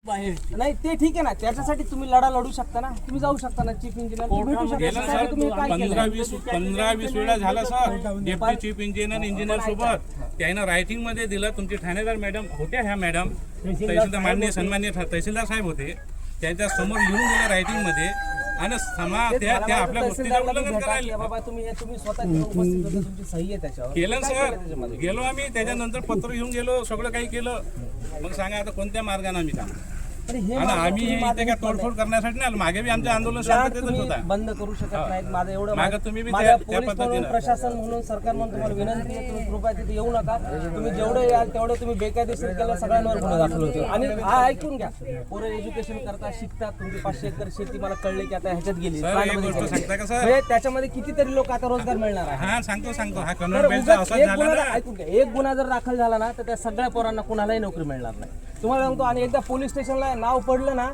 नाही ते ठीक आहे ना, त्याच्यासाठी तुम्ही लढा लढू शकता ना, तुम्ही जाऊ शकता ना चीफ इंजिनियर भेटू शकता. तुम्ही काय केलं 15-20 वेळा झाला सर डेप्टी चीफ इंजिनियर सोबत त्यानं रायटिंग मध्ये दिलं. तुमचे ठाणेदार मॅडम होत्या, ह्या मॅडम तहसीलदार माननीय सन्माननीय तहसीलदार साहेब होते, त्यांच्या समोर लिहून दिलं रायटिंग मध्ये आणि त्या आपल्या गोष्टीला उल्लंघन करायला बाबा तुम्ही स्वतः उपस्थित होते, तुमची सही आहे त्याच्यावर. केलं सर, गेलो आम्ही त्याच्यानंतर पत्र घेऊन गेलो, सगळं काही केलं. मग सांगा आता कोणत्या मार्गाने आम्ही काम आणि आम्ही इथे काय तोडफोड करण्यासाठी नाही. मागे बी आमचं आंदोलन शांततेतच होता. बंद करू शकत नाहीत. माझं एवढं मागे तुम्ही बी माझ्या त्या पोलीस म्हणून प्रशासन म्हणून सरकार म्हणून तुम्हाला विनंती आहे, तुम्ही कृपया तिथे येऊ नका. तुम्ही जेवढे याल तेवढे तुम्ही बेकायदेशीर केलं सगळ्यांवर गुन्हे दाखल होते. आणि हा ऐकून घ्या, पोरं एज्युकेशन करता शिकतात, तुमची 500 एकर शेती मला कळले की आता ह्याच्यात गेली. त्याच्यामध्ये कितीतरी लोक आता रोजगार मिळणार आहे. हा सांगतो हा कन्नड बेल्टचा असा झाला ना. ऐकून घ्या, एक गुन्हा जर दाखल झाला ना तर त्या सगळ्या पोरांना कुणालाही नोकरी मिळणार नाही. तुम्हाला सांगतो. आणि एकदा पोलीस स्टेशनला नाव पडलं ना,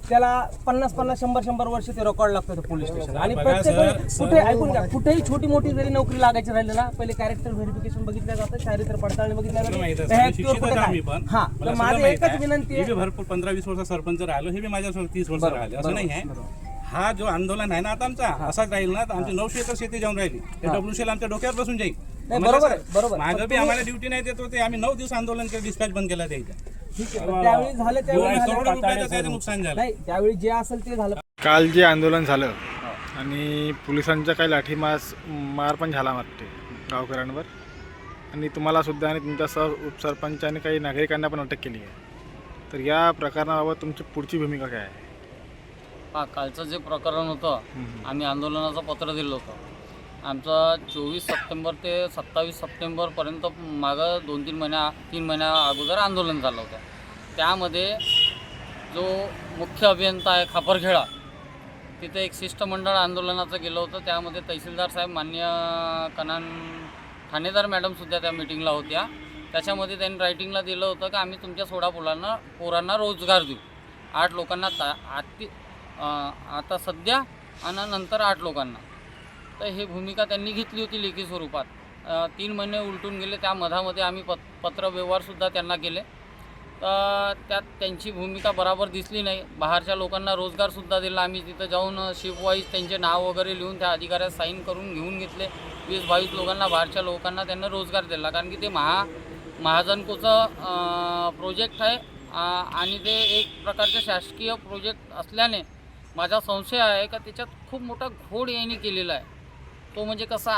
त्याला 50-50, 100-100 वर्ष ते रेकॉर्ड लागतं पोलीस स्टेशन. आणि प्रत्येक कुठे ऐकून घ्या, कुठेही छोटी मोठी जरी नोकरी लागायची राहिली ना, पहिले कॅरेक्टर व्हेरिफिकेशन बघितलं जातं, चारित्र्य पडताळणी बघितल्या जातं. हा, तर माझी एकच विनंती आहे, भरपूर 15-20 वर्ष सरपंच राहिलो, हे बी माझ्यासोबत 30 वर्ष राहिले, असं नाही आहे. हा जो आंदोलन आहे ना आता आमचा असाच राहील ना, आमची 900 एकर शेती जाऊन राहिली, WCL आमच्या डोक्यावर बसून जाईल. बरोबर. मागं बी आम्हाला ड्युटी नाही देत होते, आम्ही 9 दिवस आंदोलन केलं, डिस्पॅच बंद केला द्यायचा. त्यावेळी झालं, करोडो रुपयाचं नुकसान झालं. नाही त्यावेळी जे असेल ते झालं. काल जे आंदोलन झालं आणि पोलिसांचा काही लाठीमार पण झाला वाटते गावकऱ्यांवर, आणि तुम्हाला सुद्धा आणि तुमच्या उपसरपंच आणि काही नागरिकांना पण अटक केली आहे. तर या प्रकरणाबाबत तुमची पुढची भूमिका काय आहे? कालचं जे प्रकरण होतं, आम्ही आंदोलनाचं पत्र दिलं होतं. आमचं 24 सप्टेंबर ते 27 सप्टेंबरपर्यंत मागं 3 महिन्या अगोदर आंदोलन झालं होतं. त्यामध्ये जो मुख्य अभियंता आहे खापरखेडा, तिथे एक शिष्टमंडळ आंदोलनाचं गेलं होतं. त्यामध्ये तहसीलदार साहेब, माननीय ठाणेदार मॅडमसुद्धा त्या मिटिंगला होत्या. त्याच्यामध्ये त्यांनी रायटिंगला दिलं होतं की आम्ही तुमच्या 16 पोरांना रोजगार देऊ. 8 लोकांना आता सध्या आणि नंतर 8 लोकांना. तर ही भूमिका त्यांनी घेतली होती लेखी स्वरूपात. 3 महिने उलटून गेले, त्या मधामध्ये आम्ही पत्र व्यवहारसुद्धा त्यांना केले. तर त्यात त्यांची भूमिका बरोबर दिसली नाही. बाहेरच्या लोकांना रोजगारसुद्धा दिला. आम्ही तिथं जाऊन शिफ्ट वाईज त्यांचे नाव वगैरे लिहून त्या अधिकाऱ्यात साईन करून घेऊन घेतले. 20-22 लोकांना, बाहेरच्या लोकांना त्यांना रोजगार दिला. कारण की ते महाजनकोचं प्रोजेक्ट आहे आणि ते एक प्रकारचे शासकीय प्रोजेक्ट असल्याने माझा संशय आहे का त्याच्यात खूप मोठा घोड यांनी केलेला आहे. तो म्हणजे कसा,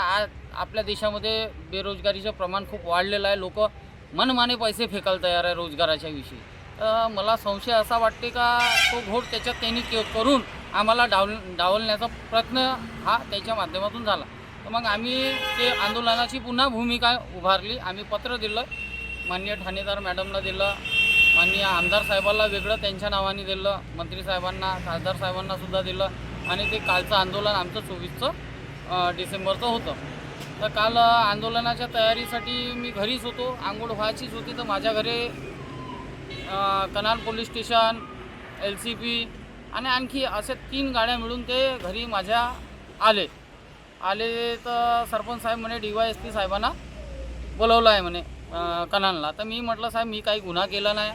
आपल्या देशामध्ये बेरोजगारीचं प्रमाण खूप वाढलेलं आहे. लोक मनमाने पैसे फेकायला तयार आहे रोजगाराच्या विषयी. तर मला संशय असा वाटते का तो घोड त्याच्यात त्यांनी करून आम्हाला डावलण्याचा प्रयत्न हा त्याच्या माध्यमातून झाला. तर मग आम्ही ते आंदोलनाची पुन्हा भूमिका उभारली. आम्ही पत्र दिलं, माननीय ठाणेदार मॅडमला दिलं, माननीय आमदार साहेबांना वेगळं त्यांच्या नावाने दिलं, मंत्री साहेबांना, खासदार साहेबांनासुद्धा दिलं. आणि ते कालचं आंदोलन आमचं 24 डिसेंबरचं होतं. तर काल आंदोलनाच्या तयारीसाठी मी घरीच होतो, आंघोळ व्हायचीच होती. तर माझ्या घरी कनाल पोलीस स्टेशन, LCP आणि आणखी असे 3 गाड्या मिळून ते घरी माझ्या आले. तर सरपंच साहेब म्हणे DYSP साहेबांना बोलवलं आहे म्हणे कनालला. तर मी म्हटलं साहेब मी काही गुन्हा केला नाही,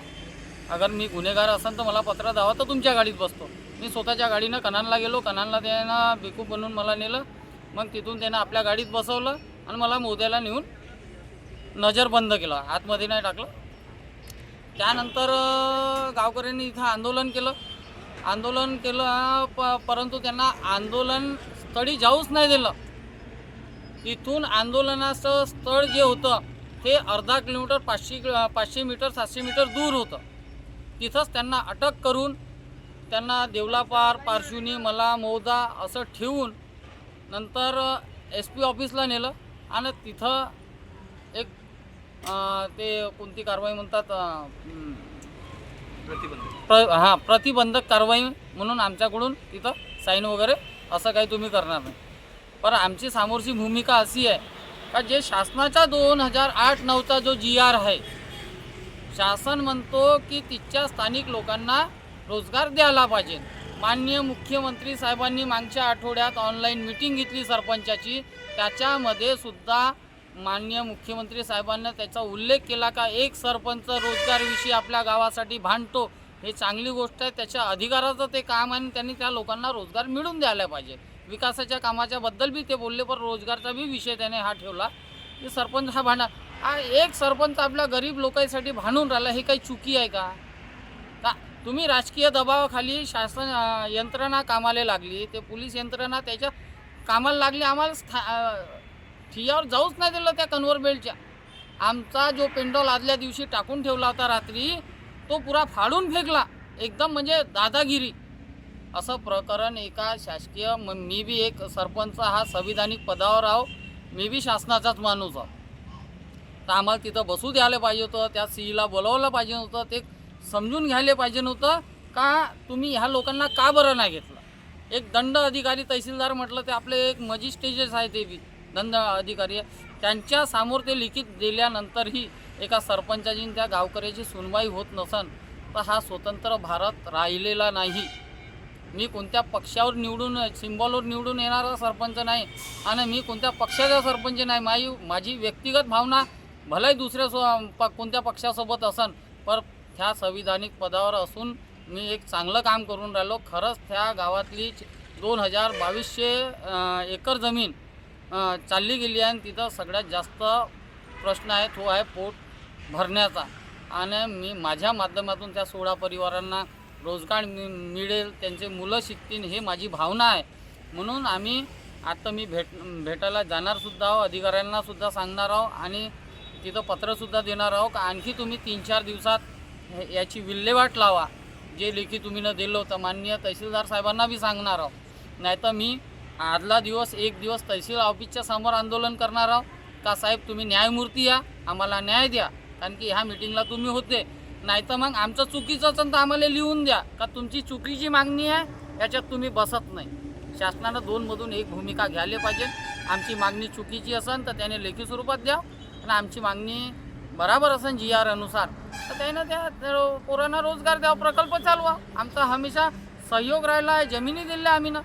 अगर मी गुन्हेगार असेल तर मला पत्र द्यावं, तर तुमच्या गाडीत बसतो. मी स्वतःच्या गाडीनं कनालला गेलो. कनालला त्यानं बेकूफ बनवून मला नेलं. मग तिथून त्यानं आपल्या गाडीत बसवलं आणि मला मोद्याला नेऊन नजर बंद केलं, आतमध्ये नाही टाकलं. त्यानंतर गावकऱ्यांनी इथं आंदोलन केलं परंतु त्यांना आंदोलन स्थळी जाऊच नाही दिलं. इथून आंदोलनाचं स्थळ जे होतं ते अर्धा किलोमीटर 500 मीटर 700 मीटर दूर होतं. तिथंच त्यांना अटक करून त्यांना देवलापार, पारशिवनी, मला, मौदा असं ठेवून नंतर SP ऑफिसला नेलं. आणि तिथं एक ते कोणती कारवाई म्हणतात, प्रतिबंधक कारवाई म्हणून आमच्याकडून तिथं साईन वगैरे असं काही तुम्ही करणार नाही. पण आमची समोरची भूमिका अशी आहे का जे शासनाचा 2008-9चा जो GR आहे, शासन म्हणतो की तिथच्या स्थानिक लोकांना रोजगार द्यायला पाहिजे. माननीय मुख्यमंत्री साहेबांनी मागच्या आठवड्यात ऑनलाईन मीटिंग घेतली सरपंचाची. त्याच्यामध्ये सुद्धा माननीय मुख्यमंत्री साहेबांना त्याचा उल्लेख केला का एक सरपंच रोजगारविषयी आपल्या गावासाठी भांडतो हे चांगली गोष्ट आहे. त्याच्या अधिकाराचं ते काम आहे आणि त्यांनी त्या लोकांना रोजगार मिळून द्यायला पाहिजे. विकासाच्या कामाच्या बद्दल बी ते बोलले, पण रोजगारचा बी विषय त्याने हा ठेवला की सरपंच हा एक सरपंच आपल्या गरीब लोकांसाठी भांडून राहिला. हे काही चुकी आहे का? तुम्ही राजकीय दबावाखाली शासन यंत्रणा कामाला लागली, ते पोलीस यंत्रणा त्याच्या कामाला लागली. आम्हाला ठियावर जाऊच नाही दिलं त्या कन्व्हर बेल्टच्या. आमचा जो पेंडॉल आदल्या दिवशी टाकून ठेवला होता रात्री, तो पुरा फाडून फेकला. एकदम म्हणजे दादागिरी असं प्रकरण एका शासकीय मी बी एक सरपंच हा संविधानिक पदावर आहो, मी बी शासनाचाच माणूस आहो. तर आम्हाला तिथं बसू द्यायला पाहिजे होतं, त्या सीईला बोलावलं पाहिजे नव्हतं, ते समजून घ्यायला पाहिजे नव्हतं का तुम्ही ह्या लोकांना का बरं नाही घेतलं. एक दंड अधिकारी तहसीलदार म्हटलं ते आपले एक मजिस्ट्रेटच आहे, ते बी दंड अधिकारी आहे. त्यांच्या समोर ते लिखित दिल्यानंतरही एका सरपंचाची त्या गावकऱ्याची सुनवाई होत नसन तर हा स्वतंत्र भारत राहिलेला नाही. मी कोणत्या पक्षावर निवडून सिम्बॉलवर निवडून येणारा सरपंच नाही आणि मी कोणत्या पक्षाचा सरपंच नाही. माझी व्यक्तिगत भावना भलाही दुसऱ्या कोणत्या पक्षासोबत असन, पण त्या संविधानिक पदावर असून मी एक चांगलं काम करून राहिलो. खरंच त्या गावातली 2200 एकर जमीन चालली गेली आहे आणि तिथं सगळ्यात जास्त प्रश्न आहे तो आहे पोट भरण्याचा. आणि मी माझ्या माध्यमातून त्या 16 परिवारांना रोजगार मिळेल, त्यांचे मुलं शिकतील, हे माझी भावना आहे. म्हणून आम्ही आता मी भेटायला जाणारसुद्धा आहो, अधिकाऱ्यांनासुद्धा सांगणार आहो आणि तिथं पत्रसुद्धा देणार आहो का आणखी तुम्ही 3-4 दिवसात याची विल्हेवाट लावा. जे लेखी तुम्ही न दिलं होतं माननीय तहसीलदार साहेबांना बी सांगणार आहो. नाहीतर मी आदला दिवस एक दिवस तहसील ऑफिसच्या समोर आंदोलन करणार आहो का साहेब तुम्ही न्यायमूर्ती या, आम्हाला न्याय द्या, कारण की ह्या मिटिंगला तुम्ही होते. नाहीतर मग आमचं चुकीचं असेल तर आम्हाला लिहून द्या का तुमची चुकीची मागणी आहे, याच्यात तुम्ही बसत नाही. शासनानं 2मधून एक भूमिका घ्यायला पाहिजे. आमची मागणी चुकीची असेल तर त्याने लेखी स्वरूपात द्या आणि आमची मागणी बराबर असेल GR अनुसार तर त्यानं त्या पोरांना रोजगार द्यावा, प्रकल्प चालवा. आमचा हमेशा सहयोग राहिला आहे. जमिनी दिल्या आम्ही ना.